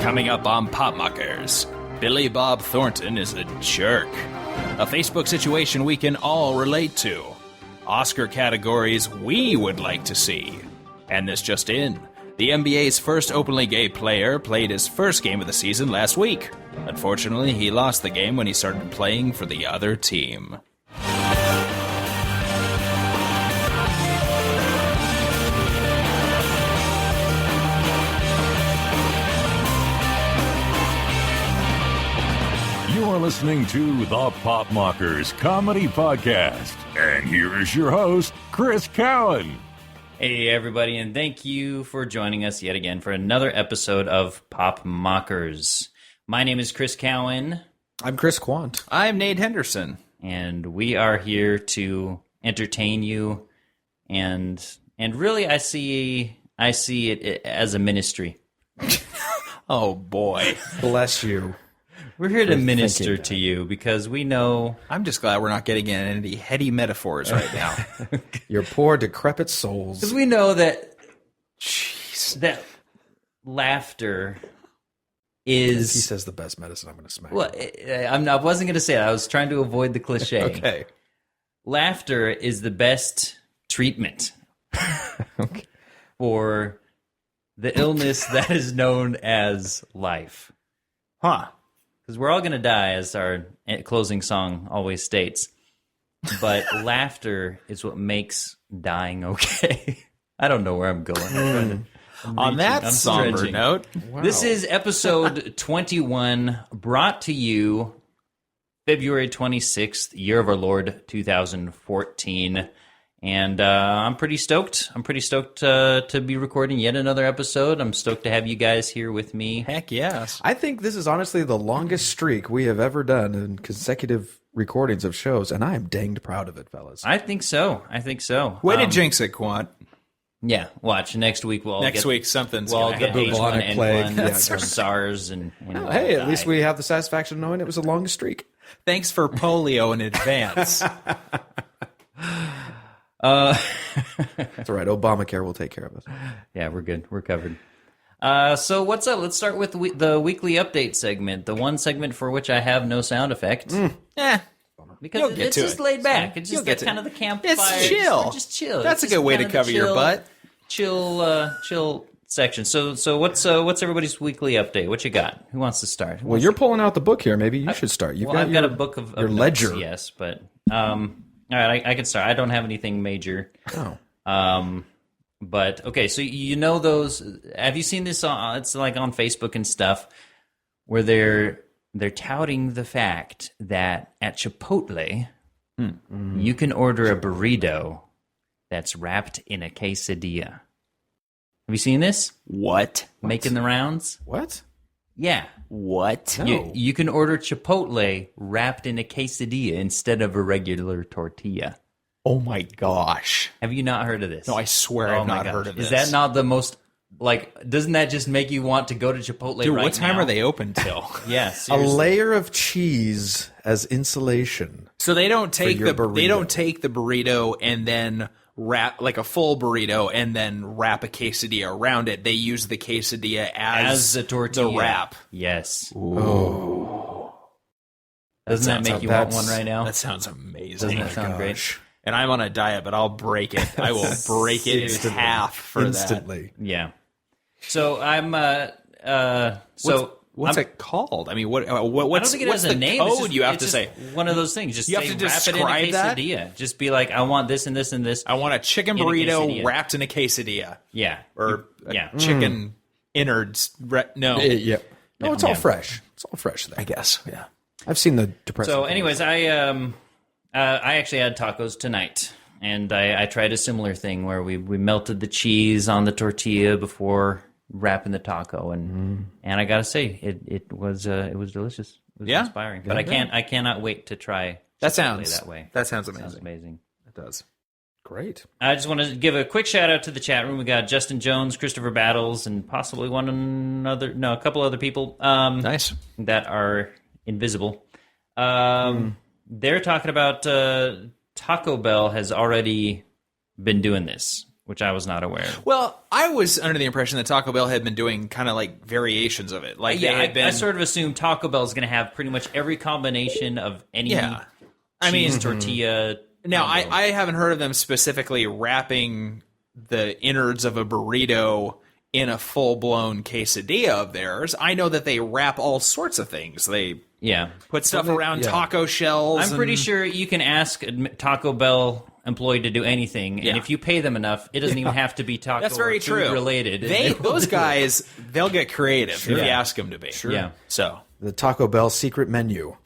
Coming up on Popmuckers, Billy Bob Thornton is a jerk. A Facebook situation we can all relate to. Oscar categories we would like to see. And this just in. The NBA's first openly gay player played his first game of the season last week. Unfortunately, he lost the game when he started playing for the other team. You're listening to the Popmuckers Comedy Podcast. And here is your host, Chris Cowan. Hey, everybody, and thank you for joining us yet again for another episode of Popmuckers. My name is Chris Cowan. I'm Chris Quant. I'm Nate Henderson. And we are here to entertain you, and really I see it as a ministry. Oh, boy. Bless you. We're here to minister to you because we know... I'm just glad we're not getting in any heady metaphors right now. Your poor, decrepit souls. Because we know that... Jeez. That laughter is... If he says the best medicine, I'm going to smack Well, him. I wasn't going to say it. I was trying to avoid the cliche. Okay. Laughter is the best treatment Okay. for the illness that is known as life. Huh. Because we're all going to die, as our closing song always states. But laughter is what makes dying okay. I don't know where I'm going. On that somber stretching. note, Wow. This is episode 21, brought to you February 26th, year of our Lord, 2014. And I'm pretty stoked. I'm pretty stoked to be recording yet another episode. I'm stoked to have you guys here with me. heck yes. I think this is honestly the longest streak we have ever done in consecutive recordings of shows, and I am danged proud of it, fellas. I think so. Way to jinx it, Quant. Yeah, watch. Next week we'll all Next get, week something's we'll all going to get happen. bubonic H1N1 plague. Yeah, or that's SARS. And Oh, hey, at least we have the satisfaction of knowing it was the longest streak. Thanks for polio in advance. That's all right. Obamacare will take care of us. Yeah, we're good. We're covered. So what's up? Let's start with the weekly update segment, the one segment for which I have no sound effect. Because You'll get it's to just it. laid back. It's You'll just get to kind it. of the campfire. It's chill. Just chill. That's It's a good just way to kind of cover the your butt. Chill section. So what's everybody's weekly update? What you got? Who wants to start? Well, you're pulling out the book here. Maybe you should start. I've got a book of your notes, ledger. yes, but all right, I can start. I don't have anything major. Oh. But okay, so you know those? Have you seen this? It's like on Facebook and stuff, where they're touting the fact that at Chipotle, you can order a burrito that's wrapped in a quesadilla. Have you seen this? What? Making the rounds? What? Yeah. What? No. You can order Chipotle wrapped in a quesadilla instead of a regular tortilla. Oh my gosh. Have you not heard of this? No, I swear I've not heard of this. Is that not the most, doesn't that just make you want to go to Chipotle Dude, right what time now? are they open till? Yeah, A seriously. layer of cheese as insulation. So they don't take your the burrito and then wrap like a full burrito and then wrap a quesadilla around it. They use the quesadilla as a tortilla. the wrap. Yes. Oh. Doesn't that make you want one right now? That sounds amazing. Doesn't that sound great? Gosh. And I'm on a diet, but I'll break it. I will break it in Instantly. half for Instantly. Yeah. So I'm, What's it called? I mean, what's I don't think it what's has a the name. code It's just, you have it's to just say? one of those things. Just You have say, to wrap it in a describe that? quesadilla. Just be like, I want this and this and this. I want a chicken In a burrito quesadilla. wrapped in a quesadilla. Yeah. Or Yeah. chicken innards. No. Yeah. No, it's all Yeah. fresh. It's all fresh there. I guess. Yeah. I've seen the depressing. So, things. anyways, I actually had tacos tonight, and I tried a similar thing where we melted the cheese on the tortilla before wrapping the taco, and I gotta say it was delicious. It was Yeah? inspiring. But I cannot wait to try That Chipotle sounds that way. That sounds amazing. Sounds amazing. It does. Great. I just want to give a quick shout out to the chat room. We got Justin Jones, Christopher Battles, and possibly a couple other people. Nice. That are invisible. They're talking about Taco Bell has already been doing this. which I was not aware of. Well, I was under the impression that Taco Bell had been doing kind of like variations of it. Like they had been... I sort of assumed Taco Bell is going to have pretty much every combination of any cheese tortilla. Now, I haven't heard of them specifically wrapping the innards of a burrito in a full-blown quesadilla of theirs. I know that they wrap all sorts of things. They put stuff around taco shells. I'm pretty sure you can ask a Taco Bell employee to do anything, and if you pay them enough, it doesn't even have to be taco That's very or food true. related. Those guys, they'll get creative if you ask them to be. Sure. Yeah. So The Taco Bell secret menu.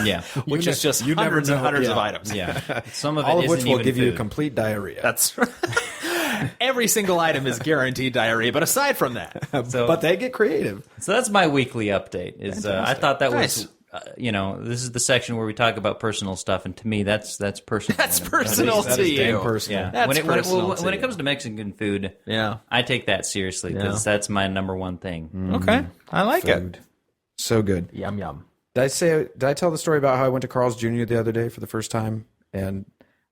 Yeah. which is just hundreds and hundreds of items. Yeah. Some of it All of which isn't will even give you food. complete diarrhea. That's every single item is guaranteed diarrhea, but aside from that, But they get creative. So that's my weekly update. I thought that Nice. was, this is the section where we talk about personal stuff, and to me, that's personal. That's personal That to is you. damn personal. Yeah. That's personal when to it comes to Mexican food, Yeah. I take that seriously because that's my number one thing. Okay, I like Food. So good. Yum yum. Did I tell the story about how I went to Carl's Jr. the other day for the first time? And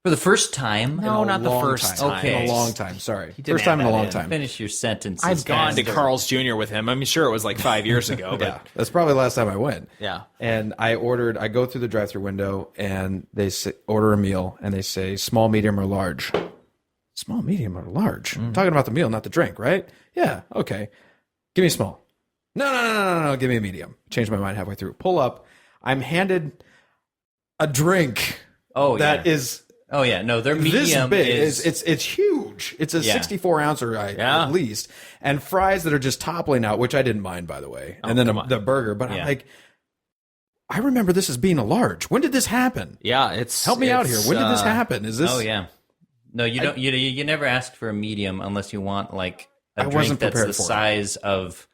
For the first time, No, not the first time. Okay. In a long time. Sorry. didn't First time in add a that long in. time. Finish your sentence. I've gone to Carl's Jr. with him. I'm sure it was like 5 years ago, but Yeah, that's probably the last time I went. Yeah. And I go through the drive-through window, and they order a meal, and they say small, medium, or large. Small, medium, or large? I'm talking about the meal, not the drink, right? Yeah, okay. Give me a small. No. Give me a medium. Change my mind halfway through. Pull up. I'm handed a drink that is Oh yeah, no, their medium this big. is It's huge. It's a 64 ouncer at least, and fries that are just toppling out, which I didn't mind, by the way. And then the burger, but I'm like, I remember this as being a large. When did this happen? Yeah, Help me out here. When did this happen? Is this? Oh yeah. No, you don't. You never ask for a medium unless you want like a I drink wasn't that's prepared the for it. size of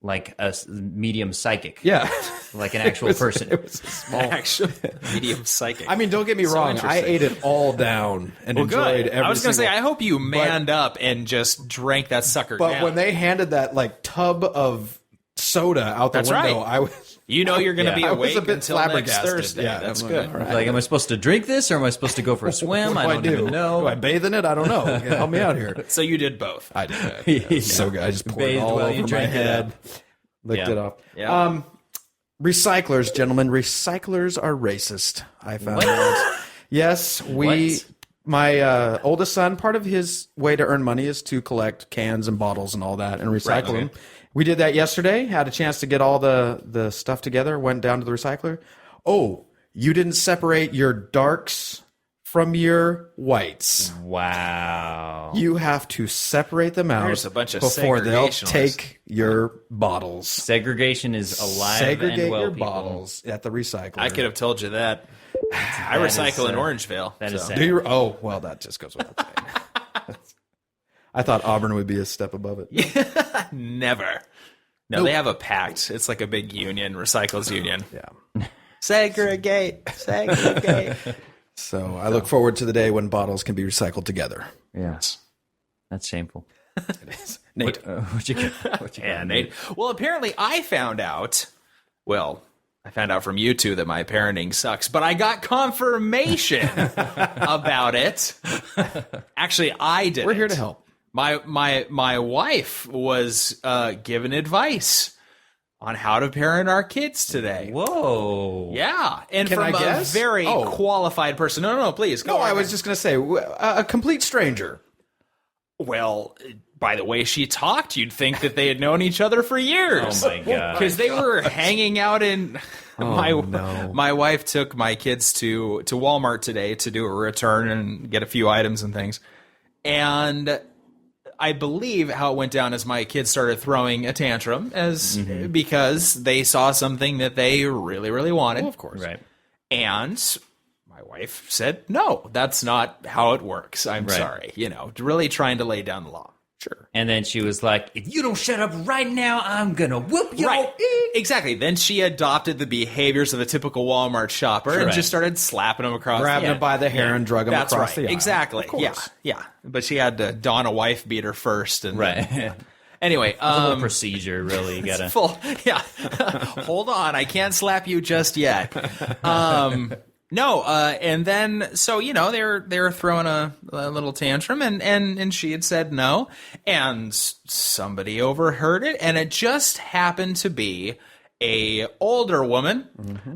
like a medium psychic. Yeah, Like an actual person. It was a small. actual medium psychic. I mean, don't get me wrong. I interesting. ate it all down and well, enjoyed good. every I was going to say, single- I hope you manned up and just drank that sucker But down. when they handed that like tub of soda out the That's window, right. I was. you know you're going to be I was awake a bit until next flabbergasted. Thursday. Yeah, That's I'm good. all right. Like, am I supposed to drink this or am I supposed to go for a swim? What do I don't do? even know. Do I bathe in it? I don't know. Help me out here. So you did both. I did. It was so good. I just poured it Bathed all while you over my drank it head. Licked Yeah. it off. Yeah. Recyclers, gentlemen. Recyclers are racist. I found out. Yes, What? my oldest son, part of his way to earn money is to collect cans and bottles and all that and recycle them. We did that yesterday. Had a chance to get all the stuff together. Went down to the recycler. Oh, you didn't separate your darks from your whites. Wow. You have to separate them out There's a bunch of before they'll segregationists. take your bottles. Segregation is alive Segregate and well, your people. bottles at the recycler. I could have told you that. I recycle in Orangeville. That is so. sad. Do you? Oh, well, that just goes without saying. I thought Auburn would be a step above it. Never. No, they have a pact. It's like a big union, recycles union. Yeah. Segregate. So I look forward to the day when bottles can be recycled together. Yes. That's shameful. Nate, What you got? Yeah, Nate. Well, apparently I found out. Well, I found out from you two that my parenting sucks, but I got confirmation about it. Actually, I did. we're here to help. My wife was given advice on how to parent our kids today. Whoa. Yeah, and Can from I guess? a very Oh. qualified person. No, please. Go No, I on. was just going to say a complete stranger. Well, by the way she talked, you'd think that they had known each other for years. Oh my God. Because they were hanging out in. no. My wife took my kids to Walmart today to do a return and get a few items and things. And I believe how it went down is my kids started throwing a tantrum because they saw something that they really, really wanted. Well, of course. Right. And my wife said, no, that's not how it works. I'm Right. sorry. Really trying to lay down the law. Sure. And then she was like, if you don't shut up right now, I'm going to whoop you. Right. Exactly. Then she adopted the behaviors of a typical Walmart shopper and Correct. just started slapping them across Grabbing the him by the hair and drug him That's across right. the aisle. Exactly. Of course. Yeah. But she had to don a wife beater first. And Right. Anyway, A little procedure, really. You got to. full. Yeah. Hold on. I can't slap you just yet. No, and then so they were throwing a little tantrum, and she had said no, and somebody overheard it, and it just happened to be a older woman.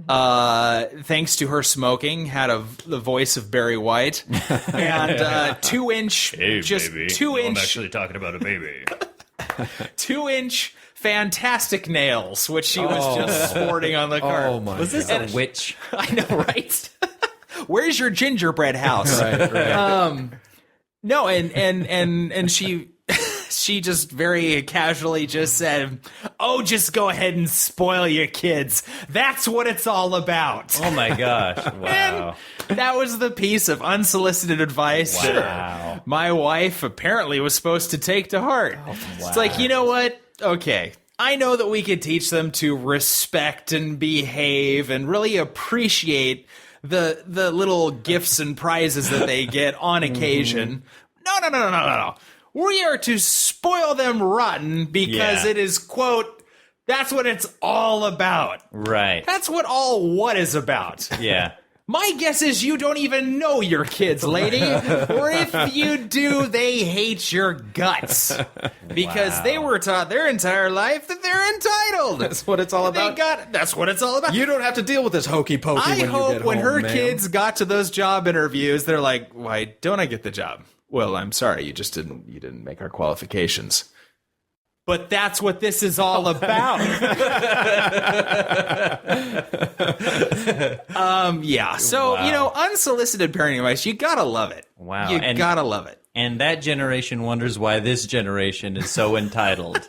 Thanks to her smoking, had the voice of Barry White, and 2-inch, Hey, just baby. 2-inch, I'm actually talking about a baby. 2-inch. Fantastic nails, which she was just sporting on the cart. Oh my! Was this God. a witch? I know, right? Where's your gingerbread house? Right. No, and she she just very casually just said, "Oh, just go ahead and spoil your kids. That's what it's all about." Oh my gosh! Wow! And that was the piece of unsolicited advice Wow. my wife apparently was supposed to take to heart. It's like, you know what? Okay, I know that we could teach them to respect and behave and really appreciate the little gifts and prizes that they get on occasion. No. We are to spoil them rotten because Yeah. it is, quote, that's what it's all about. Right? That's what is about. Yeah. My guess is you don't even know your kids, lady. Or if you do, they hate your guts. Because they were taught their entire life that they're entitled. That's what it's all about. That's what it's all about. You don't have to deal with this hokey pokey I when you hope get when home, her ma'am. kids got to those job interviews, they're like, why don't I get the job? Well, I'm sorry, you didn't make our qualifications. But that's what this is all about. Yeah. So, Wow. unsolicited parenting advice, you gotta love it. Wow. You And- gotta love it. And that generation wonders why this generation is so entitled.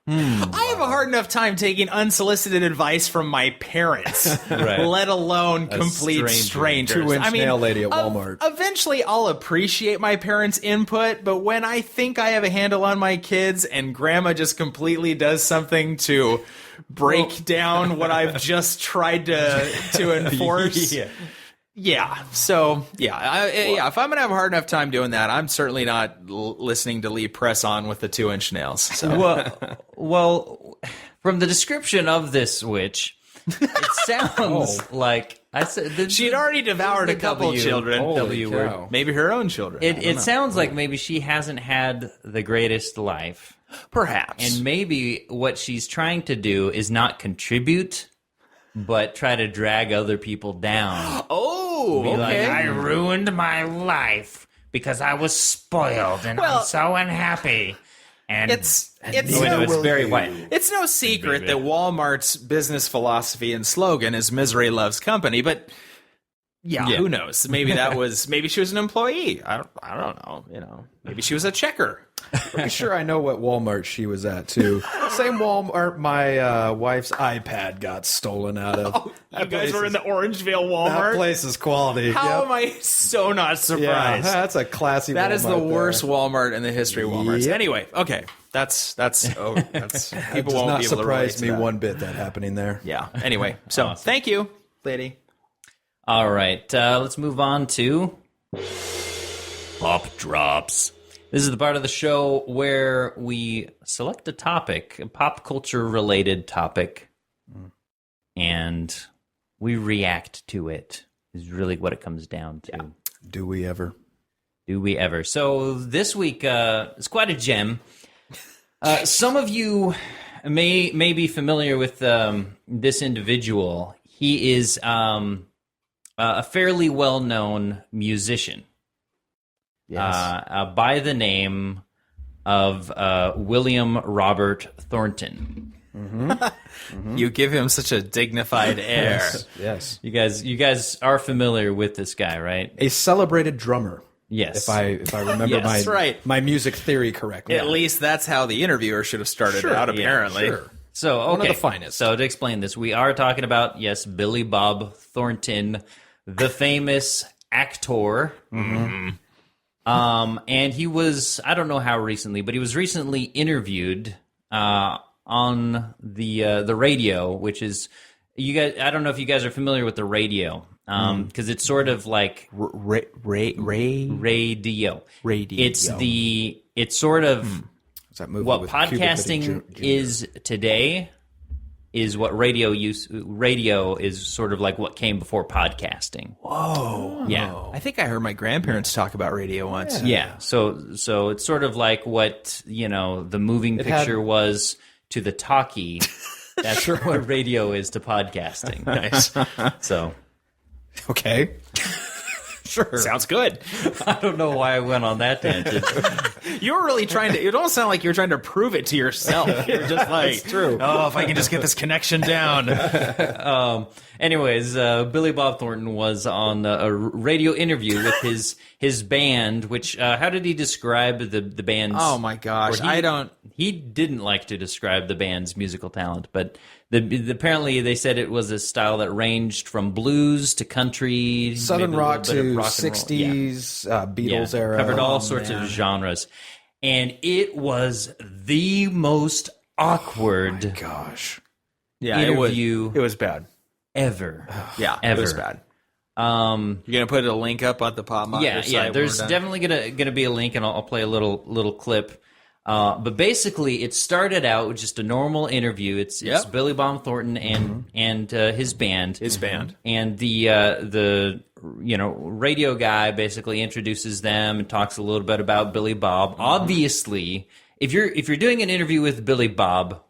I have a hard enough time taking unsolicited advice from my parents, Right. let alone complete stranger. strangers. 2-inch nail lady at Walmart. Eventually, I'll appreciate my parents' input, but when I think I have a handle on my kids and grandma just completely does something to break down what I've just tried to enforce. Yeah. So, if I'm going to have a hard enough time doing that, I'm certainly not listening to Lee Press On with the 2-inch nails. So. Well, from the description of this witch, it sounds like I said She'd already devoured a couple children. Holy cow. Maybe her own children. It sounds like maybe she hasn't had the greatest life. Perhaps. And maybe what she's trying to do is not contribute, but try to drag other people down. Oh, Be like, okay. I ruined my life because I was spoiled and I'm so unhappy. And It's it's very white. It's no secret that Walmart's business philosophy and slogan is "Misery loves company," but who knows? Maybe maybe she was an employee. I don't know. Maybe she was a checker. Pretty sure I know what Walmart she was at too. Same Walmart my wife's iPad got stolen out of. You guys were in the Orangevale Walmart. That place is quality. How Yep. am I so not Yeah, surprised? that's a classy. That is the Walmart worst there. Walmart in the history of Walmarts. Yep. Anyway, okay, that's It people does won't not be able to relate surprise to me that. one bit that happening there. Yeah. Anyway, so thank you, lady. All right, let's move on to Pop Drops. This is the part of the show where we select a topic, a pop culture related topic, and we react to it, is really what it comes down to. Do we ever? Do we ever? So this week is quite a gem. Some of you may be familiar with this individual. He is a fairly well-known musician. Yes. By the name of William Robert Thornton. You give him such a dignified air. Yes. You guys are familiar with this guy, right? A celebrated drummer. Yes. If I remember Yes, right. my music theory correctly. At least that's how the interviewer should have started out, apparently. Sure. So, okay. One of the finest. So to explain this, we are talking about, yes, Billy Bob Thornton, the famous actor. And he was, I don't know how recently, but he was recently interviewed on the radio, which is, you guys, I don't know if you guys are familiar with the radio, because it's sort of like radio. It's sort of Is that movie what with Cuba Gooding podcasting Jr.? is today is what radio is sort of like what came before podcasting. Whoa. Yeah. I think I heard my grandparents talk about radio once. Yeah. So it's sort of like what, the moving picture was to the talkie. That's what radio is to podcasting. Nice. So. Okay. Sure. Sounds good. I don't know why I went on that tangent. You were really trying to, it don't sound like you're trying to prove it to yourself. You're just like, It's true. Oh, if I can just get this connection down. Anyways, Billy Bob Thornton was on a radio interview with his band, which, how did he describe the band's... Oh my gosh, He didn't like to describe the band's musical talent, but apparently they said it was a style that ranged from blues to country, Southern maybe a rock little bit of to rock and roll. 60s, Beatles Yeah. era. Covered all sorts of genres. And it was the most awkward Gosh. Yeah, interview it was bad. ever. Yeah, Ever. it was bad. You're gonna put a link up on the Pop Yeah, site. There's definitely gonna be a link, and I'll play a little clip. But basically, it started out with just a normal interview. It's Billy Bob Thornton and his band. And the radio guy basically introduces them and talks a little bit about Billy Bob. Obviously, if you're doing an interview with Billy Bob,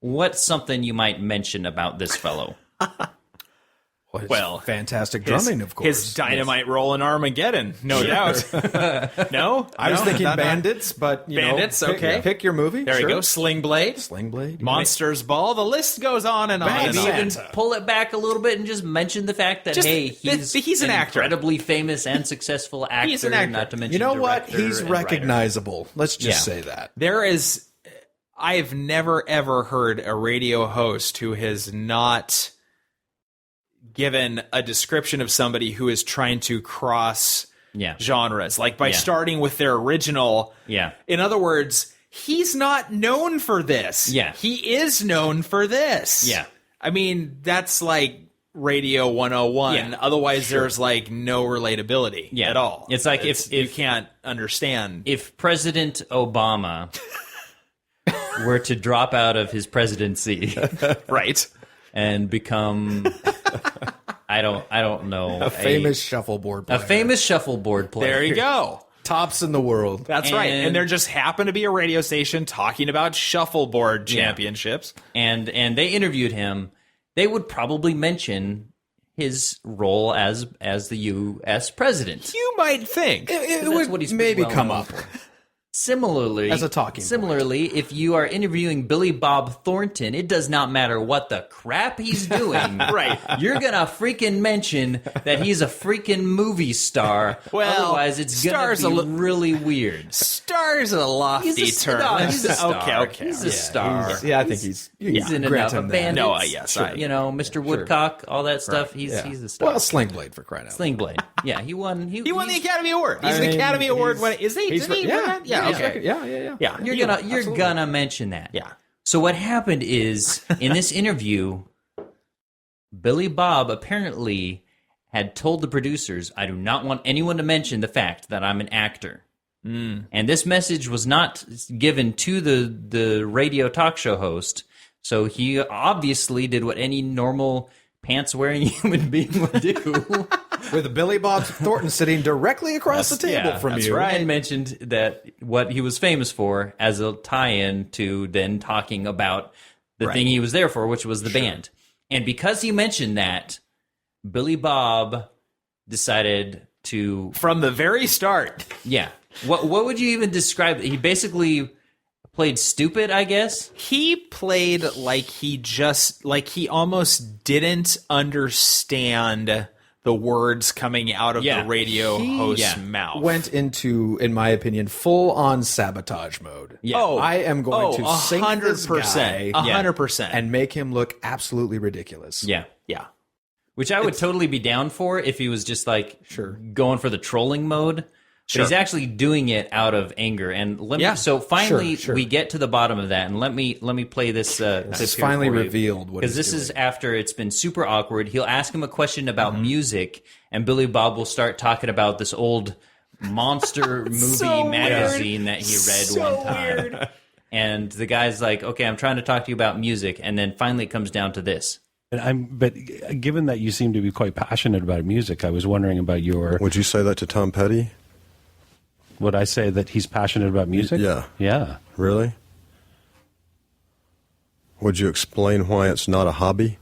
what's something you might mention about this fellow? Well, fantastic drumming, of course. His dynamite roll in Armageddon, no doubt. No? I was No? thinking Not- Bandits, but Bandits, okay. Pick your movie. There sure. you go. Sling Blade. Sling Blade. Monsters Ball. The list goes on and on. Maybe and on. even pull it back a little bit and just mention the fact that, Just- hey, he's an actor. incredibly famous and successful actor. He's an actor. Not to mention You know what? director He's and writer. recognizable. Let's just Yeah. say that. I've never ever heard a radio host who has not given a description of somebody who is trying to cross genres, like by starting with their original. Yeah. In other words, he's not known for this. Yeah. He is known for this. Yeah. I mean, that's like Radio 101. Yeah. Otherwise, there's like no relatability at all. It's like if you can't understand. If President Obama were to drop out of his presidency Right. and become I don't know, A famous shuffleboard player. a famous shuffleboard player. There you go. Tops in the world. That's right. And there just happened to be a radio station talking about shuffleboard championships. And they interviewed him. They would probably mention his role as the U.S. president. You might think. It That's would what he's maybe well come known up. for. Similarly, As a talking point. Similarly, if you are interviewing Billy Bob Thornton, it does not matter what the crap he's doing. Right. You're gonna freaking mention that he's a freaking movie star. Well, otherwise it's star's gonna be a really weird. Star's a lofty He's a, term. no, he's a star. Okay. He's a star. Yeah, I think he's He's in grant enough him that. Bandits. No, yes, I- Mr. Woodcock, all that stuff. He's a star. Well, Sling Blade for crying out loud. Sling Blade. Yeah, he won. He He won the he's- Academy Award. He's I an mean, Academy Award he's- winner. Is he? he's Did he yeah, win that? Yeah, okay. Yeah. Yeah. You're gonna mention that. Yeah. So what happened is in this interview, Billy Bob apparently had told the producers, "I do not want anyone to mention the fact that I'm an actor." And this message was not given to the radio talk show host. So he obviously did what any normal pants-wearing human being would do. With Billy Bob Thornton sitting directly across the table from that's you. right. And mentioned that what he was famous for as a tie-in to then talking about the thing he was there for, which was the band. And because he mentioned that, Billy Bob decided to... From the very start. Yeah. What would you even describe? He basically played stupid, I guess? He played like he almost didn't understand the words coming out of the radio host's mouth. Went into, in my opinion, full-on sabotage mode. Yeah. Oh, I am going to sink this guy 100%. and make him look absolutely ridiculous. Yeah. Yeah. Which I would totally be down for if he was just like going for the trolling mode. But he's actually doing it out of anger. And so finally we get to the bottom of that. And let me play this clip It's here finally for you. revealed what Because he's this is doing. after it's been super awkward. He'll ask him a question about music, and Billy Bob will start talking about this old monster movie magazine that he read one time. and the guy's like, okay, I'm trying to talk to you about music, and then finally it comes down to this. But given that you seem to be quite passionate about music, I was wondering about your... Would you say that to Tom Petty? Would I say that he's passionate about music? Yeah. Yeah. Really? Would you explain why it's not a hobby?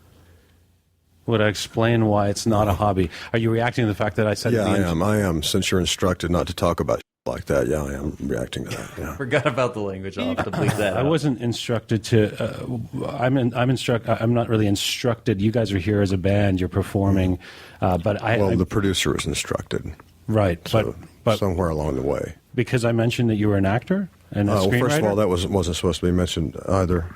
Would I explain why it's not a hobby? Are you reacting to the fact that I said... Yeah, I am. Since you're instructed not to talk about like that, yeah, I am reacting to that. Yeah. Forgot about the language. I'll have to bleep that I out. wasn't instructed to... I'm not really instructed. You guys are here as a band. You're performing. But the producer was instructed. Right. So, but somewhere along the way. Because I mentioned that you were an actor and a screenwriter? First of all, that wasn't supposed to be mentioned either.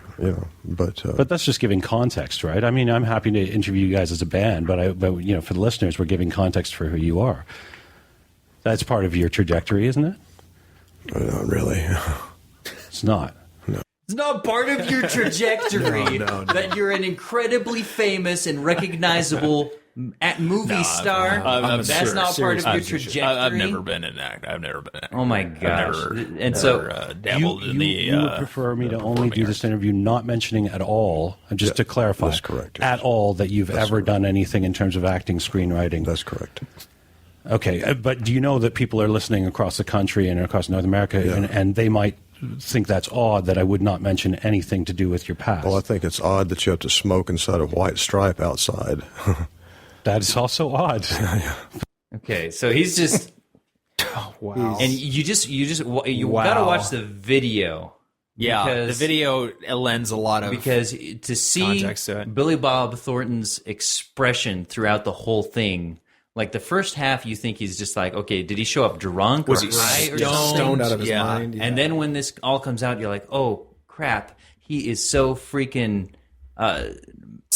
But that's just giving context, right? I mean, I'm happy to interview you guys as a band, but for the listeners, we're giving context for who you are. That's part of your trajectory, isn't it? Not really. It's not. No. It's not part of your trajectory that you're an incredibly famous and recognizable movie star. That's not part of your trajectory. I've never been an actor. Oh my gosh! Dabbled in the. You would prefer me to only do this interview, not mentioning at all, and just to clarify, that's correct. At all that you've ever done anything in terms of acting, screenwriting. That's correct. Okay, but do you know that people are listening across the country and across North America, and they might think that's odd that I would not mention anything to do with your past? Well, I think it's odd that you have to smoke inside a white stripe outside. That is also odd. Okay, so he's just Wow. and you gotta watch the video. Yeah, the video lends a lot of because to see context to it. Billy Bob Thornton's expression throughout the whole thing. Like the first half, you think he's just like, okay, did he show up drunk or high or something? Stoned out of his mind? Yeah. And then when this all comes out, you're like, oh crap, he is so freaking mad,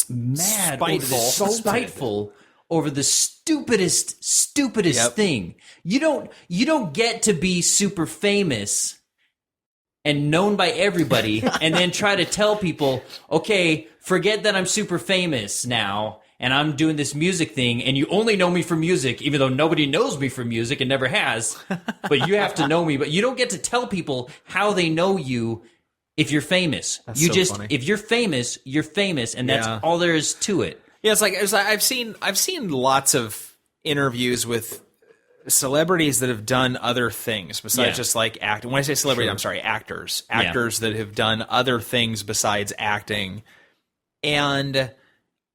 spiteful over the stupidest thing. You don't get to be super famous and known by everybody, and then try to tell people, okay, forget that I'm super famous now. And I'm doing this music thing, and you only know me from music, even though nobody knows me from music and never has. But you have to know me. But you don't get to tell people how they know you if you're famous. That's you so just funny. if you're famous, and that's all there is to it. Yeah, it's like I've seen lots of interviews with celebrities that have done other things besides just like acting. When I say celebrity, I'm sorry, actors that have done other things besides acting, and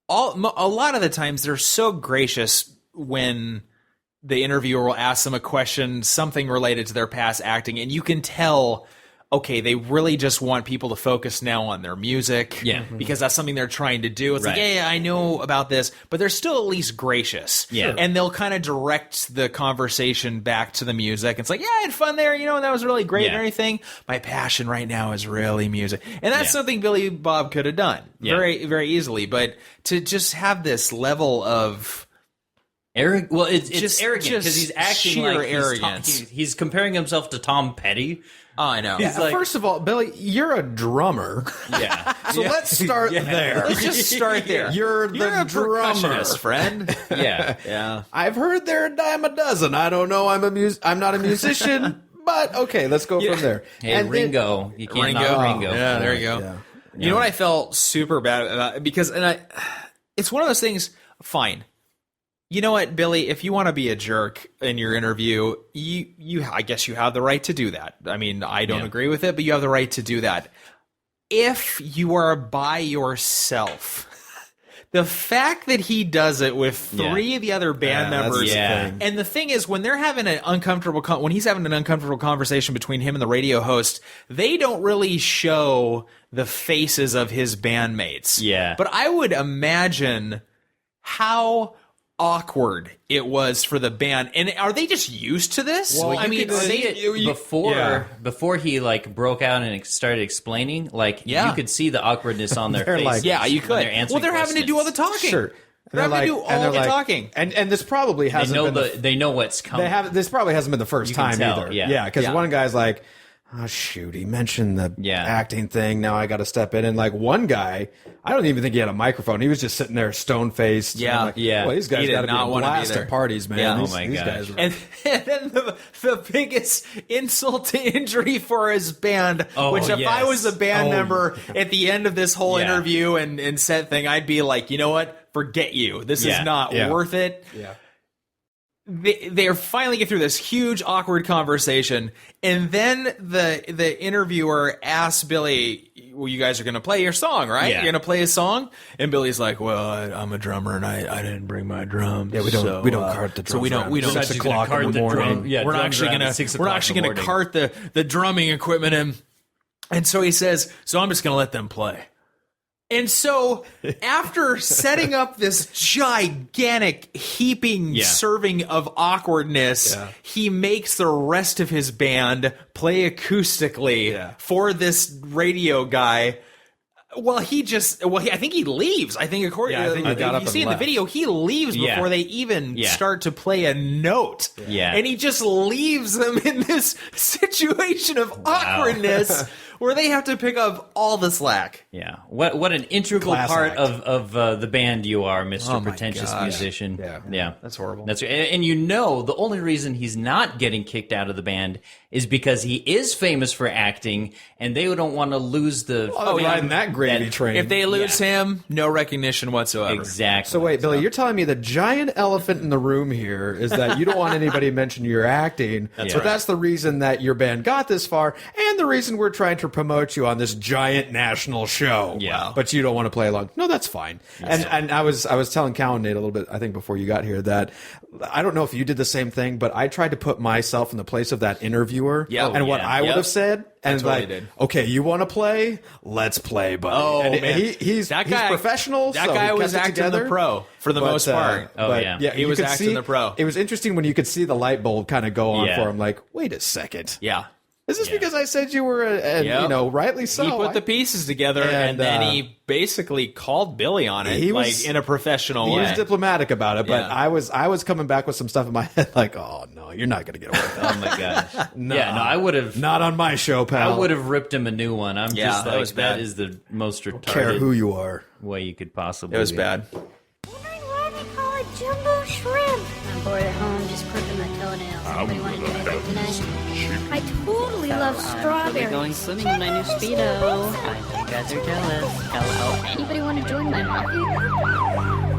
a lot of the times they're so gracious when the interviewer will ask them a question, something related to their past acting, and you can tell, okay, they really just want people to focus now on their music, because that's something they're trying to do. It's like, yeah, I know about this, but they're still at least gracious, and they'll kind of direct the conversation back to the music. It's like, yeah, I had fun there, that was really great and everything. My passion right now is really music, and that's something Billy Bob could have done very, very easily. But to just have this level of It's arrogant because he's acting sheer like arrogance. He's comparing himself to Tom Petty. Oh, I know. Yeah, like- first of all, Billy, you're a drummer. Yeah. So let's start there. Let's just start there. You're a drummer. percussionist, friend. Yeah. I've heard they're a dime a dozen. I don't know. I'm not a musician, but okay, let's go from there. Hey, And then- Ringo. You can't knock Ringo. Yeah, there you go. Yeah. You know what I felt super bad about? Because it's one of those things, fine. You know what, Billy, if you want to be a jerk in your interview, I guess you have the right to do that. I mean, I don't agree with it, but you have the right to do that. If you are by yourself, the fact that he does it with three of the other band members, and the thing is, when they're having when he's having an uncomfortable conversation between him and the radio host, they don't really show the faces of his bandmates. Yeah, but I would imagine how awkward it was for the band. And are they just used to this? Well, I mean, before he like broke out and started explaining, you could see the awkwardness on their face. Like, you could. They're having to do all the talking. Sure. They're having to do all the talking. And this probably hasn't been they know what's coming. this probably hasn't been the first time tell, either. yeah. Because one guy's like, oh shoot, he mentioned the Yeah. acting thing. Now I got to step in. And like one guy, I don't even think he had a microphone. He was just sitting there stone faced. Yeah, like, yeah. Well, these guys He did got to be not a wanna be blast there. at parties, man. Yeah. These, Oh my these gosh. guys are- And then the biggest insult to injury for his band, Oh, which if I yes. was a band member at the end of this whole Yeah. interview and set thing, I'd be like, you know what? Forget you. This Yeah. is not Yeah. worth it. yeah. They're finally get through this huge awkward conversation, and then the interviewer asks Billy, "Well, you guys are going to play your song, right? Yeah. You're going to play a song?" And Billy's like, "Well, I'm a drummer, and I didn't bring my drums. Yeah, we don't cart the drums. So we don't. around. 6 just gonna o'clock cart in the the morning. drum- yeah, we're not drums actually around gonna at 6 we're o'clock not actually in the gonna morning. cart the drumming equipment in." And so he says, "So I'm just gonna let them play." And so, after setting up this gigantic heaping Yeah. serving of awkwardness, he makes the rest of his band play acoustically for this radio guy. Well, I think he leaves. I think according Yeah, I think he got up you and see in the left. video, he leaves Yeah. before they even Yeah. start to play a note. Yeah. And he just leaves them in this situation of awkwardness where they have to pick up all the slack. Yeah. What an integral Class part act. of the band you are, Mr. Oh my Pretentious gosh. Musician. Yeah. That's horrible. That's and you know the only reason he's not getting kicked out of the band is because he is famous for acting, and they don't want to lose the. Riding that gravy train. If they lose him, no recognition whatsoever. Exactly. So wait, Billy, you're telling me the giant elephant in the room here is that you don't want anybody to mention your acting, but that's the reason that your band got this far, and the reason we're trying to promote you on this giant national show. Yeah. But you don't want to play along. No, that's fine. And I was telling Cal and Nate a little bit, I think before you got here, that I don't know if you did the same thing, but I tried to put myself in the place of that interviewer and what I would have said. And totally like, did. okay, you want to play? Let's play, buddy. Oh, and man. he's professional. That so guy he was kept it acting together. the pro for the most part. Oh, but, yeah. He you was could acting see- the pro. It was interesting when you could see the light bulb kind of go on Yeah. for him. Like, wait a second, Yeah. is this because I said you were? And Yep. you know, rightly so. He put the pieces together, and then he basically called Billy on it, he like was- in a professional He way. was diplomatic about it, but Yeah. I was coming back with some stuff in my head, like, oh no, you're not going to get away with that. Oh my gosh. Yeah. No, I would have. Not on my show, pal. I would have ripped him a new one. I'm Yeah, just that like was bad. that is the most care retarded who you are. way you could possibly. It was bad. Wondering why they call it jumbo shrimp. I'm bored at home, just clipping my toenails. Anybody want to do anything tonight? I totally love strawberries. Going swimming in my new Speedo. I know you guys are jealous. Hello. Anybody want to join my hobby?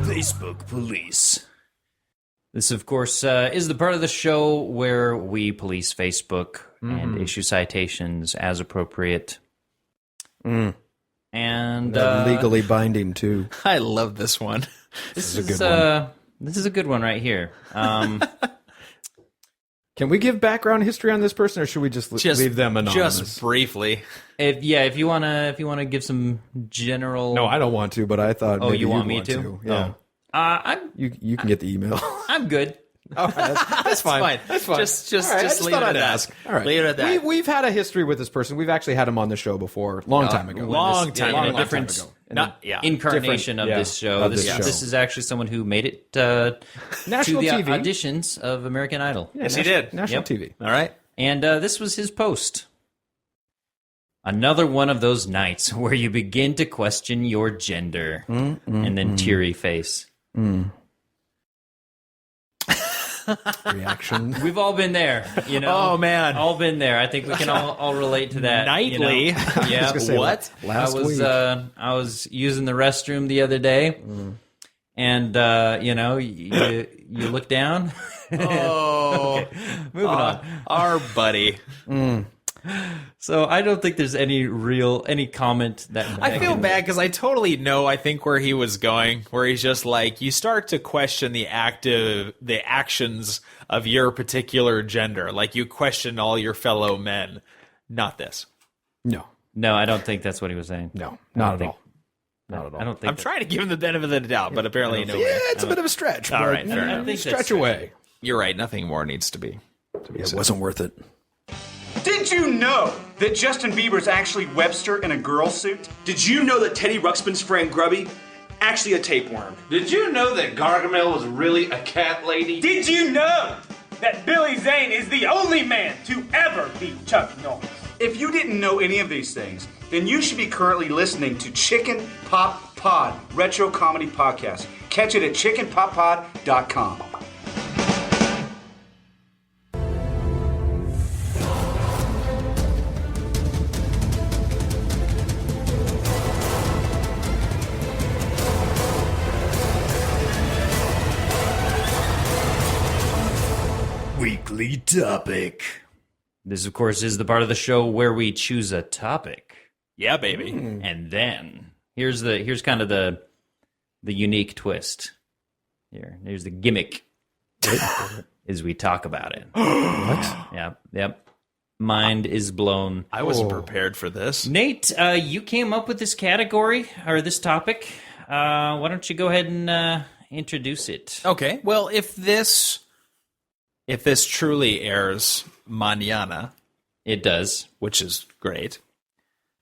Facebook police. This, of course, is the part of the show where we police Facebook and issue citations as appropriate. And Legally binding too. I love this one. this is a good one. This is a good one right here. Can we give background history on this person, or should we just leave them anonymous? Just briefly. If you wanna give some general. No, I don't want to, but I thought. Oh, maybe you want you'd me to? Yeah, I'm you can get the email. I'm good. All right, that's fine. That's fine. Just All right, I just leave thought it I'd at that. ask. All right, Leave it at that. We've had a history with this person. We've actually had him on the show before, long time ago. Long time in a ago. different Yeah. incarnation of yeah, this show. of This, this show. this is actually someone who made it to National the TV. auditions of American Idol. Yeah, Yes, he did. National Yep. TV. All right. And this was his post. Another one of those nights where you begin to question your gender. And then teary face. Reaction. We've all been there, you know. Oh, man. all been there. I think we can all relate to that. Nightly. You know? Yeah. gonna say, What? Last week. I was using the restroom the other day, and you look down. Oh, Moving on. our buddy. So I don't think there's any comment that I feel bad because I totally know, I think, where he was going, where he's just like, you start to question the actions of your particular gender. Like, you question all your fellow men. Not this. No, No, I don't think that's what he was saying. no, not at think- all. Not at all. I don't think. I'm trying to give him the benefit of the doubt, but apparently no. Yeah, it's a bit of a stretch. All but, right, fair you know, enough. I think stretch that's away. You're right. Nothing more needs to be. It wasn't worth it. Did you know that Justin Bieber's actually Webster in a girl suit? Did you know that Teddy Ruxpin's friend Grubby actually a tapeworm? Did you know that Gargamel was really a cat lady? Did you know that Billy Zane is the only man to ever beat Chuck Norris? If you didn't know any of these things, then you should be currently listening to Chicken Pop Pod, Retro Comedy Podcast. Catch it at chickenpoppod.com. Weekly topic. This, of course, is the part of the show where we choose a topic. Yeah, baby. And then here's kind of the unique twist. Here's the gimmick. Is we talk about it. What? Yep. Mind is blown. I wasn't prepared for this. Nate, you came up with this category or this topic. Why don't you go ahead and introduce it? Okay. Well, if this truly airs mañana, it does, which is great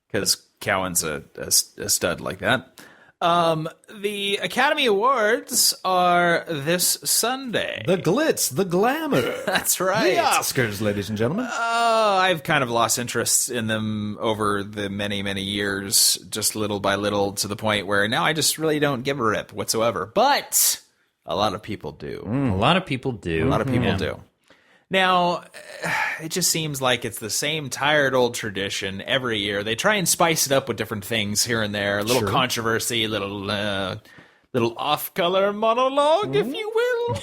because Cowan's a stud like that. The Academy Awards are this Sunday. The glitz, the glamour. That's right. The Oscars, ladies and gentlemen. I've kind of lost interest in them over the many, many years, just little by little, to the point where now I just really don't give a rip whatsoever. But a lot of people do. A lot of people do. A lot of people do. Now, it just seems like it's the same tired old tradition every year. They try and spice it up with different things here and there. A little controversy, little off-color monologue, if you will.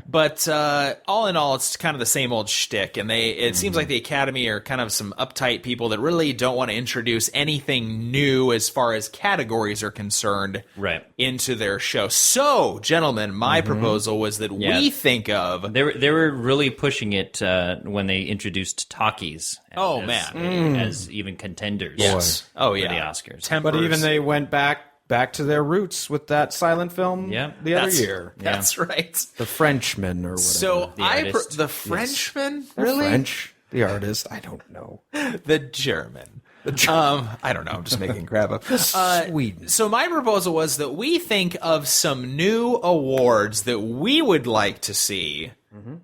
But all in all, it's kind of the same old shtick. And it seems like the Academy are kind of some uptight people that really don't want to introduce anything new as far as categories are concerned into their show. So, gentlemen, my proposal was that we think of... They were really pushing it when they introduced talkies. As even contenders. Yes. For the Oscars. But even they went back to their roots with that silent film the other year. That's right. The Frenchman or whatever. So the Frenchman? The Really? French. The artist. I don't know. The German. I don't know. I'm just making crap up. Sweden. So my proposal was that we think of some new awards that we would like to see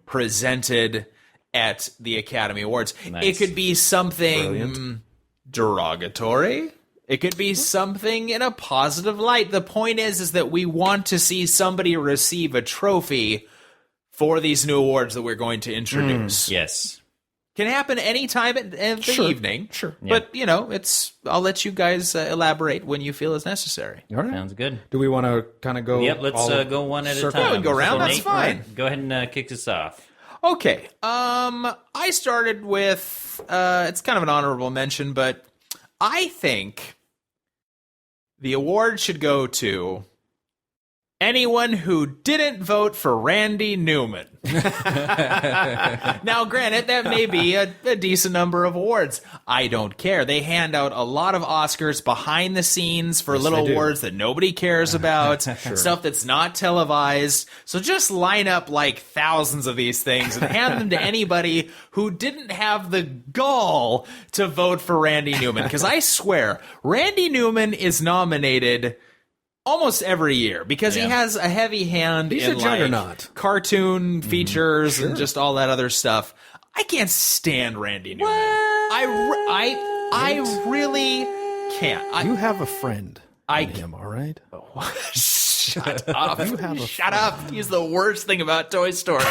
presented at the Academy Awards. Nice. It could be something derogatory. It could be something in a positive light. The point is that we want to see somebody receive a trophy for these new awards that we're going to introduce. Yes. Can happen any time of the evening. Sure. But, I'll let you guys elaborate when you feel is necessary. All right. Sounds good. Do we want to kind of go? Yep, let's go one at a time. Yeah, we can go around. That's Nate, fine. Go ahead and kick us off. Okay. I started with, it's kind of an honorable mention, but I think the award should go to anyone who didn't vote for Randy Newman. Now, granted, that may be a decent number of awards. I don't care. They hand out a lot of Oscars behind the scenes for little awards that nobody cares about, stuff that's not televised. So just line up like thousands of these things and hand them to anybody who didn't have the gall to vote for Randy Newman. Because I swear, Randy Newman is nominated almost every year because he has a heavy hand in a juggernaut. Cartoon features and just all that other stuff. I can't stand Randy Newman. I really can't. You have a friend. Him, all right? Shut up. Shut up. He's the worst thing about Toy Story.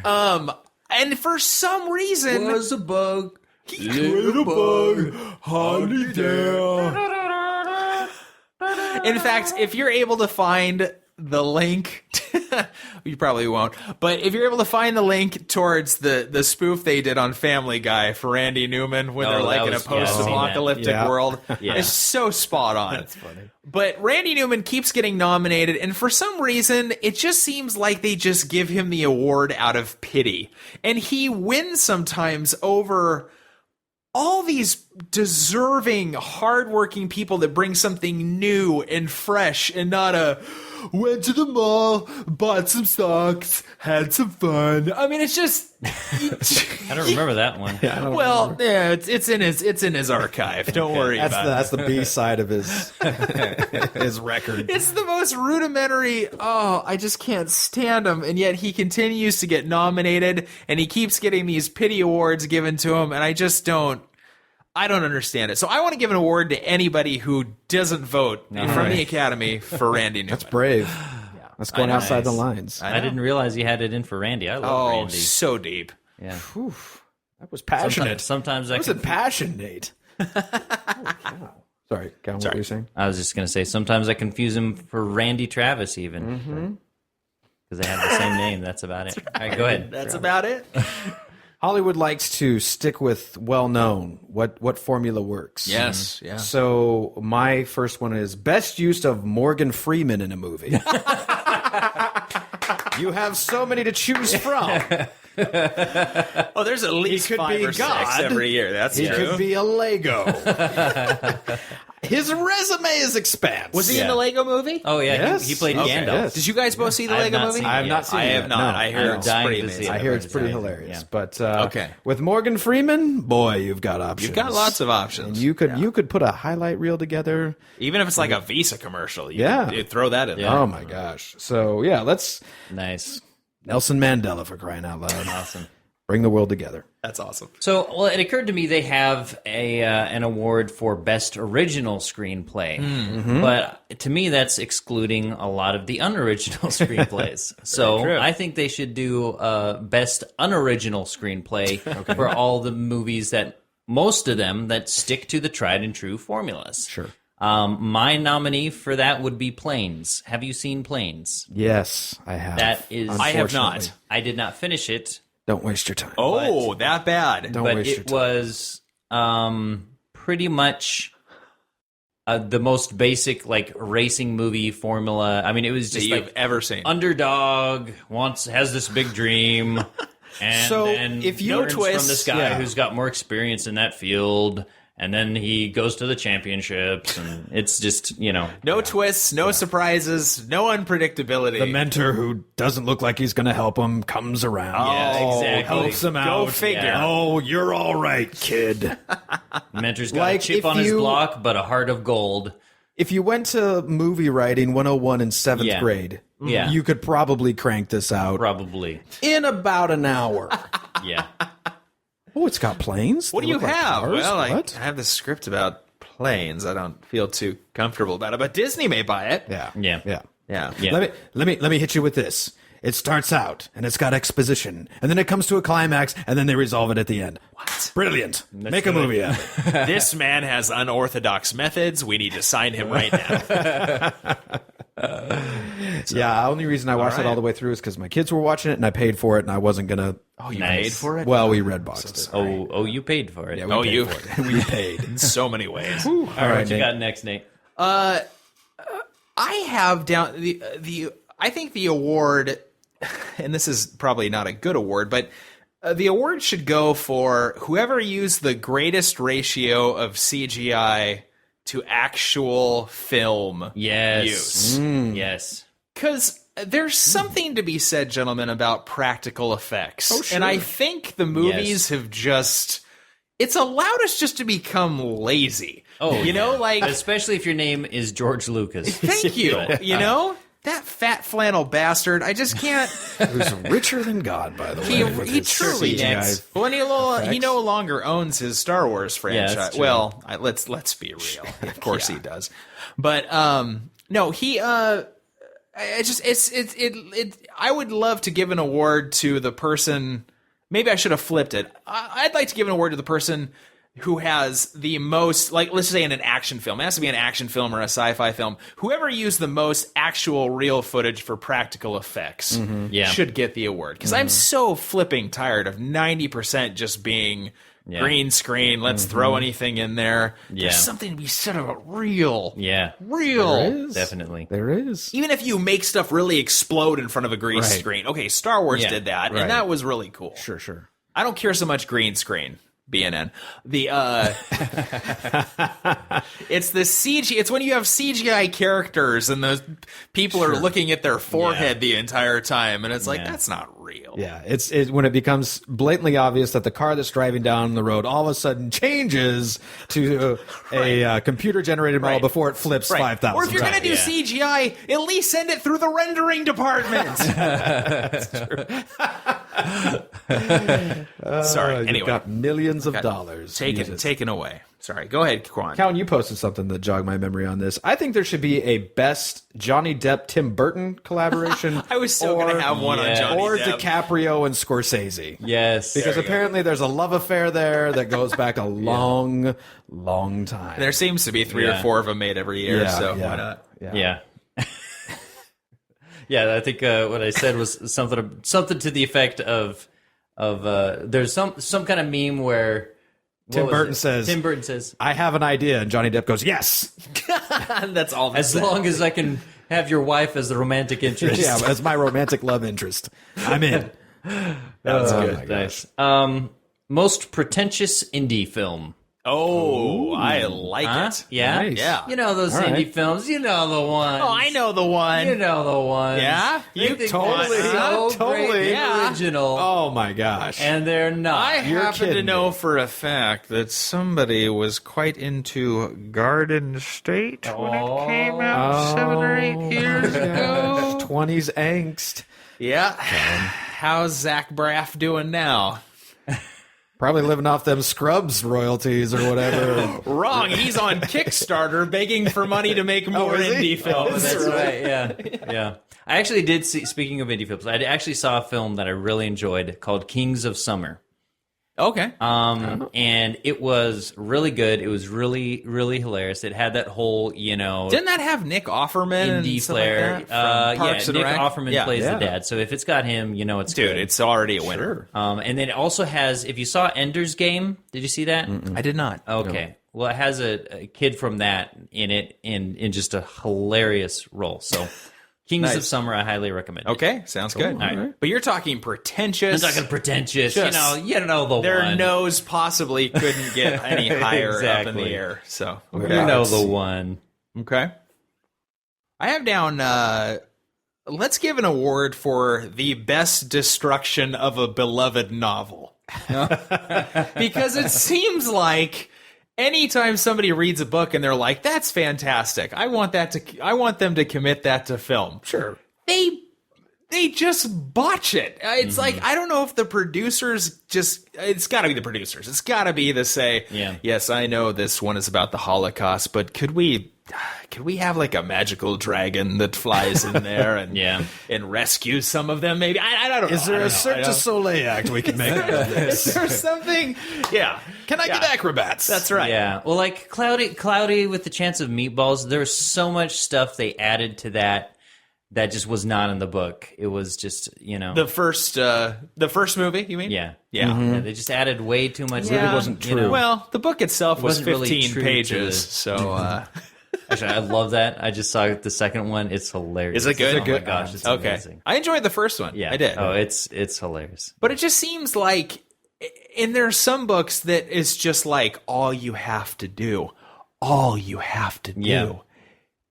And for some reason... Was a bug. He created a bug. Holiday. In fact, if you're able to find the link, you probably won't, but if you're able to find the link towards the spoof they did on Family Guy for Randy Newman when they're like in a post-apocalyptic world, it's so spot on. That's funny. But Randy Newman keeps getting nominated, and for some reason, it just seems like they just give him the award out of pity. And he wins sometimes over all these deserving, hardworking people that bring something new and fresh and not a went to the mall, bought some socks, had some fun. I mean, it's just I don't remember that one. it's in his archive. Don't worry about it. That's the B side of his his record. It's the most rudimentary. Oh, I just can't stand him, and yet he continues to get nominated, and he keeps getting these pity awards given to him, and I just don't. I don't understand it. So I want to give an award to anybody who doesn't vote from the Academy for Randy Newman. That's brave. That's going outside the lines. I didn't realize you had it in for Randy. I love Randy. So deep. Yeah. Whew. That was passionate. Sometimes I wasn't passionate. Sorry, Cal, what were you saying? I was just going to say, sometimes I confuse him for Randy Travis even. Because they have the same name. That's about it. All right, go ahead. That's about it. Hollywood likes to stick with well-known, what formula works. Yes, yeah. So my first one is best use of Morgan Freeman in a movie. You have so many to choose from. Oh, there's at least 5 or 6 every year. That's true. He could be a Lego. His resume is expansive. Was he in the Lego movie? Oh, yeah. Yes. He played Gandalf. Yes. Did you guys both see the I have Lego not movie? seen it I have not seen it. I have not. No. I heard it's dying pretty to see amazing. it. I hear it's pretty Yeah. hilarious. Yeah. But Okay. with Morgan Freeman, boy, you've got options. You've got lots of options. And you could put a highlight reel together. Even if it's like a Visa commercial, you Yeah. could throw that in there. Oh my gosh. So yeah, let's Nice. Nelson Mandela, for crying out loud. Awesome. Bring the world together. That's awesome. So, well, it occurred to me they have an award for Best Original Screenplay. But to me, that's excluding a lot of the unoriginal screenplays. So true. I think they should do Best Unoriginal Screenplay for all the movies that, most of them, that stick to the tried and true formulas. Sure. My nominee for that would be Planes. Have you seen Planes? Yes, I have. That is... I have not. I did not finish it. Don't waste your time. Oh, that bad. Don't But waste your it time. was pretty much the most basic like racing movie formula. I mean, it was That just you've like ever seen. underdog has this big dream, and So, then if you- learns twist, from this guy yeah. who's got more experience in that field, and then he goes to the championships, and it's just No twists, no surprises, no unpredictability. The mentor who doesn't look like he's going to help him comes around. Yeah, exactly. Helps him Go out. figure. Yeah. Oh, you're all right, kid. mentor's got Like, a chip if on his you- block, but a heart of gold. If you went to movie writing 101 in 7th Yeah. grade, Yeah. you could probably crank this out Probably, in about an hour. yeah. Oh, it's got planes? What They do you look like have? cars? Well, I What? have this script about planes. I don't feel too comfortable about it, but Disney may buy it. Yeah. Yeah. Yeah. Yeah. Yeah. Let me hit you with this. It starts out and it's got exposition, and then it comes to a climax, and then they resolve it at the end. What? Brilliant. Make a movie out of it. This man has unorthodox methods. We need to sign him right now. Yeah, only reason I watched it right. all the way through is because my kids were watching it, and I paid for it, and I wasn't gonna. Oh, you Nice. paid for it? Well, we red boxed it. Oh, you paid for it. Yeah, we Oh, paid you for it. We paid. in so many ways. All right, right, what you Nate. got next, Nate? I have down the I think the award, and this is probably not a good award, but the award should go for whoever used the greatest ratio of CGI to actual film Yes. use. Yes. Because there's something to be said, gentlemen, about practical effects. Oh, sure. And I think the movies have just... It's allowed us just to become lazy. Oh, you know, like... especially if your name is George Lucas. Thank you. You know? That fat flannel bastard, I just can't... Who's richer than God, by the way. with He his truly CGI. is. Well, and he no longer owns his Star Wars franchise. that's true. Well, let's be real. Of course he does. But no, he I would love to give an award to the person. Maybe I should have flipped it. I'd like to give an award to the person who has the most, like, let's say in an action film. It has to be an action film or a sci-fi film. Whoever used the most actual real footage for practical effects Yeah. should get the award. Because I'm so flipping tired of 90% just being green screen. Let's throw anything in there. Yeah. There's something to be said about real. Yeah. Real. Definitely. There is. Even if you make stuff really explode in front of a green Right. screen. Okay, Star Wars Yeah. did that, Right. and that was really cool. Sure. I don't care so much green screen. BNN. The it's the CG. It's when you have CGI characters and those people are looking at their forehead the entire time, and it's like that's not real. Yeah, it's when it becomes blatantly obvious that the car that's driving down the road all of a sudden changes to a computer-generated model before it flips 5,000. Or if you're going to do CGI, at least send it through the rendering department. Sorry. Anyway, you've got millions of dollars. Taken away. Sorry. Go ahead, Quan. Calvin, you posted something that jogged my memory on this. I think there should be a best Johnny Depp Tim Burton collaboration. I was so going to have one on Johnny or Depp. DiCaprio and Scorsese. Yes. Because apparently there's a love affair there that goes back a long, long time. There seems to be 3 or 4 of them made every year, so why not? Yeah. Yeah, I think what I said was something to the effect of there's some kind of meme where Tim Burton says, I have an idea, and Johnny Depp goes, yes. That's all. As long as I can have your wife as the romantic interest. Yeah, as my romantic love interest. I'm in. That's good. Nice. Most pretentious indie film. Oh, I like it. Yeah? Nice. Yeah. You know those indie films. You know the one. Oh, I know the one. You know the one. Yeah? You think totally- so totally. great Yeah. original. Oh, my gosh. And they're not. I You're happen to kidding know me. for a fact that somebody was quite into Garden State when it came out 7 or 8 years ago. 20s angst. Yeah. How's Zach Braff doing now? Probably living off them Scrubs royalties or whatever. Wrong. He's on Kickstarter begging for money to make more is he? indie films. That's right. Yeah. I actually did see, speaking of indie films, I actually saw a film that I really enjoyed called Kings of Summer. Okay. And it was really good. It was really, really hilarious. It had that whole, Didn't that have Nick Offerman indie and stuff flair. like that from Parks and Nick Rec? Offerman plays the dad. So if it's got him, it's Dude, good. it's already a winner. And then it also has, if you saw Ender's Game, did you see that? I did not. Okay. Well, it has a kid from that in it in just a hilarious role. So Kings of Summer, I highly recommend. Okay, sounds good. All right. But you're talking pretentious. I'm talking pretentious. Just- you know the Their one. nose possibly couldn't get any higher up in the Exactly. air. So, You okay. know the one. Okay. I have down, let's give an award for the best destruction of a beloved novel. Because it seems like anytime somebody reads a book and they're like, that's fantastic, I want them to commit that to film. Sure. They just botch it. It's like, I don't know if the producers it's got to be the producers. It's got to be to say, yes, I know this one is about the Holocaust, but could we have like a magical dragon that flies in there and and rescue some of them? Maybe I don't know. Is there a Cirque du Soleil act we can make out of this? Is there something? Yeah. Can I get acrobats? That's right. Yeah. Well, like Cloudy with the Chance of Meatballs, there's so much stuff they added to that just was not in the book. It was just, the first movie, you mean? Yeah. Yeah. They just added way too much. Really wasn't true. Well, the book itself was wasn't really 15 true to pages, the- so Actually, I love that. I just saw the second one. It's hilarious. Is it good? Oh my gosh, it's okay. amazing. I enjoyed the first one. Yeah. I did. Oh, it's hilarious. But it just seems like, and there are some books that is just like all you have to do,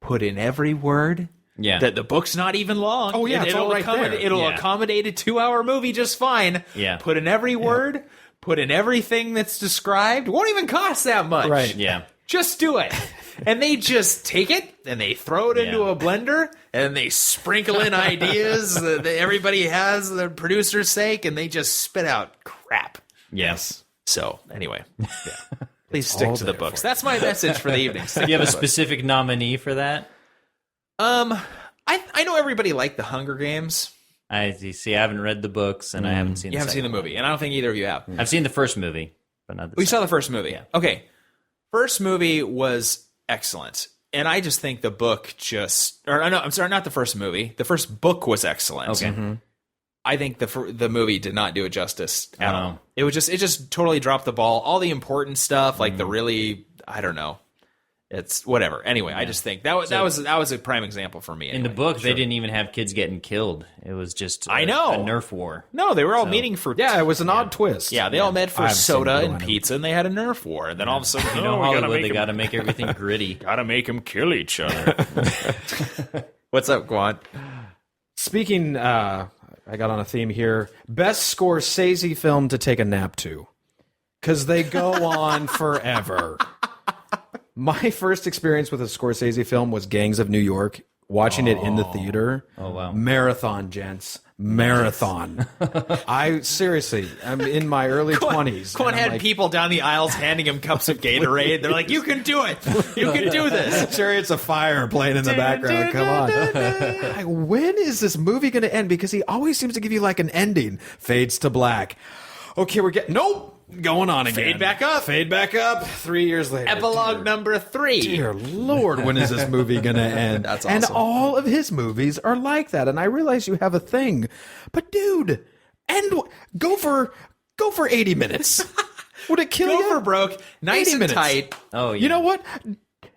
put in every word. Yeah. That the book's not even long. Oh, yeah, it's all right there. It'll accommodate a 2-hour movie just fine. Yeah. Put in every word, put in everything that's described. Won't even cost that much. Right. Yeah. Just do it. And they just take it and they throw it into a blender and they sprinkle in ideas that everybody has, the producer's sake, and they just spit out crap. Yes. So, anyway, please stick to the books. That's my message for the evening. Do you have a specific nominee for that? I know everybody liked the Hunger Games. I see. I haven't read the books and I haven't seen. You haven't seen the movie, and I don't think either of you have. I've seen the first movie, but not the We second. saw the first movie. Yeah. Okay. First movie was excellent. And I just think the book I'm sorry, not the first movie. The first book was excellent. Okay. Mm-hmm. I think the movie did not do it justice at all. It just totally dropped the ball. All the important stuff, like the really, I don't know. It's whatever. Anyway, I just think that was a prime example for me. In the book, they didn't even have kids getting killed. It was just a Nerf war. No, they were all meeting for... Yeah, it was an odd twist. Yeah, they all met for soda and pizza, and they had a Nerf war. And then all of a sudden, Hollywood, they got to make everything gritty. Got to make them kill each other. What's up, Quan? Speaking, I got on a theme here. Best Scorsese film to take a nap to. Because they go on forever. My first experience with a Scorsese film was Gangs of New York, watching it in the theater. Oh, wow. Marathon, gents. Marathon. I'm in my early 20s. Quan had people down the aisles handing him cups of Gatorade. They're like, you can do it. You can do this. Chariots of Fire playing in the background. Come on. When is this movie going to end? Because he always seems to give you like an ending. Fades to black. Okay, we're getting... Nope. Going on again. Fade back up. Fade back up. 3 years later. Epilogue number 3. Dear Lord, when is this movie going to end? That's awesome. And all of his movies are like that. And I realize you have a thing. But dude, go for 80 minutes. Would it kill you? Go for broke. Nice and tight. Oh, yeah. You know what?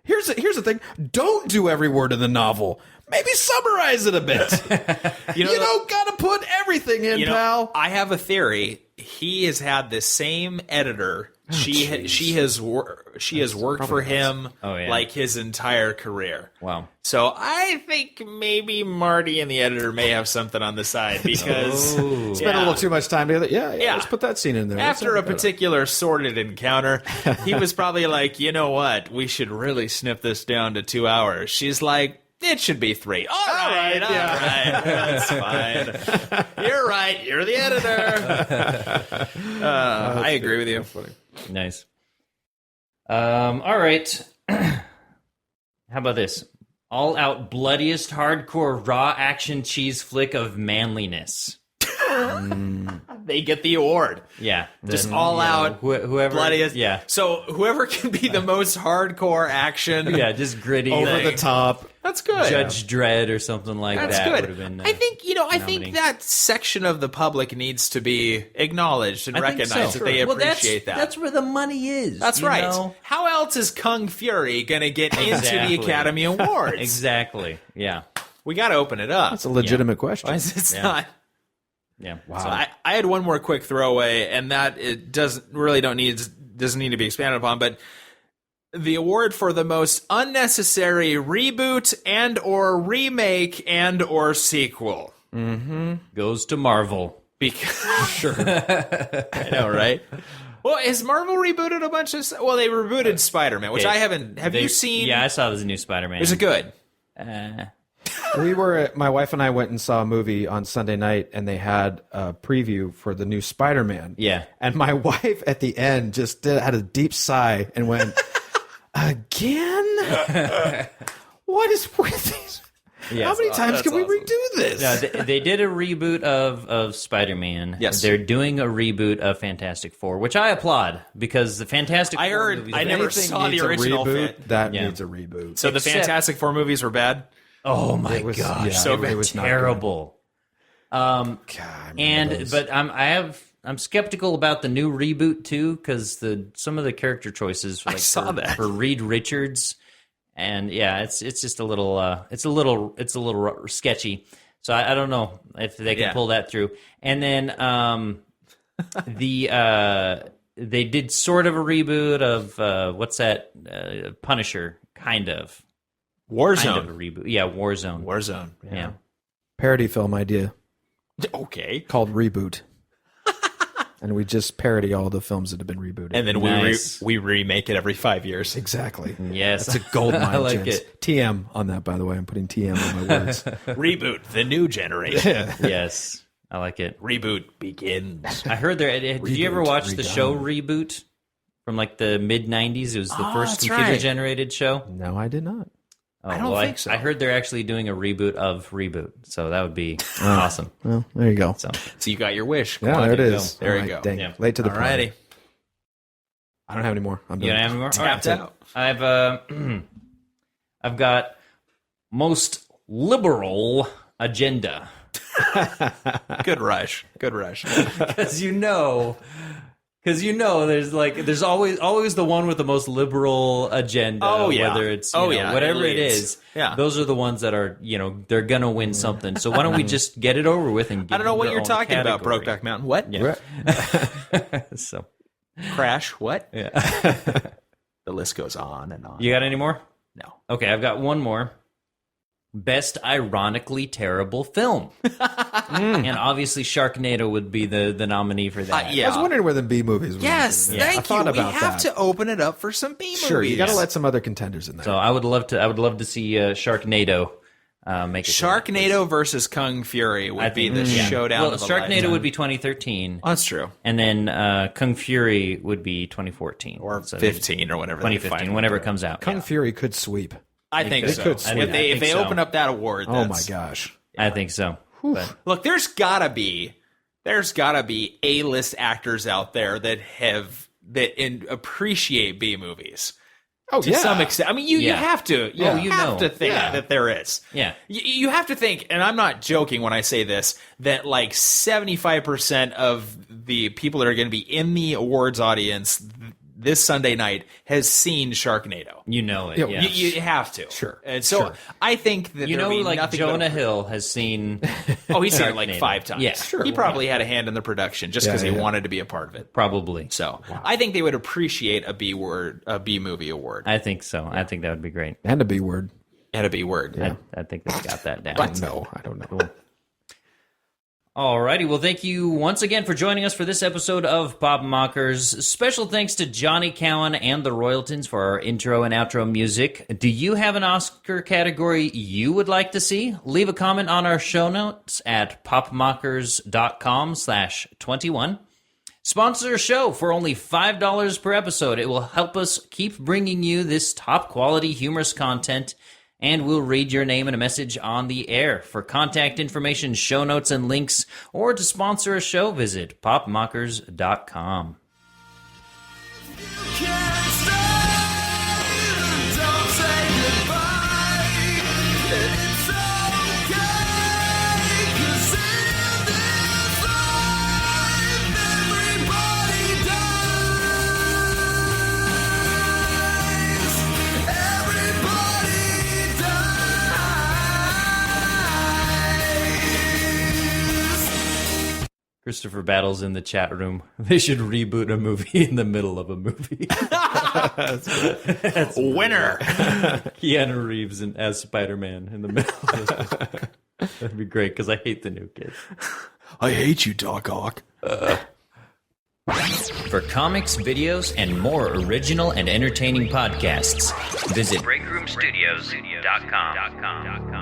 Here's the thing. Don't do every word of the novel. Maybe summarize it a bit. Gotta put everything in, pal. I have a theory. He has had the same editor. She has worked for him like his entire career. Wow. So I think maybe Marty and the editor may have something on the side because spent a little too much time together. Yeah. Let's put that scene in there. After a particular sordid encounter, he was probably like, you know what? We should really snip this down to 2 hours. She's like, it should be 3. All right. That's fine. You're right. You're the editor. I agree with you. Nice. All right. How about this? All-out bloodiest hardcore raw action cheese flick of manliness. They get the award. Yeah. Just all out. Whoever. Bloodiest. Yeah. So whoever can be the most hardcore action. Yeah, just gritty. Over the top. That's good. Judge Dredd or something like That's that good. would have been. I think that section of the public needs to be acknowledged and recognized that they appreciate that. That's where the money is. That's right. How else is Kung Fury going to get into the Academy Awards? Exactly. Yeah. We got to open it up. That's a legitimate question. It's not. Yeah. Wow. So I had one more quick throwaway, and that it doesn't need to be expanded upon, but the award for the most unnecessary reboot and or remake and or sequel goes to Marvel. Sure. I know, right? Well, has Marvel rebooted a bunch of... Well, they rebooted Spider-Man, which I haven't... Have you seen... Yeah, I saw the new Spider-Man. Is it good? My wife and I went and saw a movie on Sunday night, and they had a preview for the new Spider-Man. Yeah. And my wife at the end just had a deep sigh and went, again? What is with these? Yes. How many times can we redo this? Yeah, they did a reboot of Spider-Man. Yes. They're doing a reboot of Fantastic Four, which I applaud because the Fantastic Four movies... I never saw the original fit. That needs a reboot. So the Fantastic Four movies were bad? Oh my gosh! It was terrible. But I'm skeptical about the new reboot too because some of the character choices for Reed Richards, and it's just a little it's a little sketchy. So I don't know if they can pull that through. And then they did sort of a reboot of what's that Punisher kind of. Warzone. Kind of a reboot. Yeah, Warzone. Warzone. Yeah. Parody film idea. Okay. Called Reboot. And we just parody all the films that have been rebooted. And then we remake it every 5 years. Exactly. Yes. That's a gold mine. I like gents. it. TM on that, by the way. I'm putting TM on my words. Reboot, the new generation. Yes. I like it. Reboot begins. I heard did you ever watch the show Reboot from like the mid-90s? It was the first computer-generated show. No, I did not. Oh, I don't think so. I heard they're actually doing a reboot of Reboot, so that would be awesome. Well, there you go. So you got your wish. Yeah, there it is. There you go. Dang. Yeah. Late to the party. I don't have any more. I'm done. You don't have any more? Tapped out. I've got most liberal agenda. Good rush. Good rush. Because Because there's always the one with the most liberal agenda. Oh, yeah. Whether it's yeah, whatever it elites. is. Yeah. Those are the ones that are they're gonna win something. So why don't we just get it over with and? Give I don't know what their you're own talking about, category. Brokeback Mountain. What? Yeah. So Crash? What? yeah. The list goes on and on. You got any more? No. Okay, I've got one more. Best ironically terrible film. And obviously Sharknado would be the nominee for that. Yeah. I was wondering where the B movies were. Yes, I thank you. thought We about have that. to open it up for some B movies. Sure, you got to let some other contenders in there. So I would love to see Sharknado make it. Sharknado versus Kung Fury would be the showdown. Well, of a Sharknado lifetime. would be 2013. Oh, that's true. And then Kung Fury would be 2014. Or So 15 or whatever. 2015, whenever it comes out. Kung Fury could sweep. I think could. so. They could sweep. If they open up that award, Oh my that's- gosh. I think so. But Look, there's gotta be A-list actors out there that appreciate B movies. Oh, To yeah. some extent. I mean, you have to. You Oh, you have know. to think that there is. Yeah. You have to think, and I'm not joking when I say this, that like 75% of the people that are going to be in the awards audience this Sunday night has seen Sharknado. you know it. Yeah, Yeah. You have to. Sure. And so I think that You there'll know, be like nothing but Jonah Hill has seen. Oh, he's seen it like Sharknado. 5 times. Yeah, He probably had a hand in the production just because Yeah, he yeah. wanted to be a part of it. probably. So I think they would appreciate a B movie award I think so. I think that would be great. And a B word. and a B word. I think they've got that down. No, I don't know. Alrighty, well, thank you once again for joining us for this episode of Pop Mockers. Special thanks to Johnny Cowan and the Royaltons for our intro and outro music. Do you have an Oscar category you would like to see? Leave a comment on our show notes at popmockers.com/21. Sponsor a show for only $5 per episode. It will help us keep bringing you this top-quality humorous content, and we'll read your name and a message on the air. For contact information, show notes, and links, or to sponsor a show, visit popmockers.com. Christopher Battles in the chat room. They should reboot a movie in the middle of a movie. Winner. Keanu Reeves as Spider-Man in the middle of it. That'd be great, because I hate the new kid. I hate you, Doc Ock. For comics, videos, and more original and entertaining podcasts, visit BreakroomStudios.com.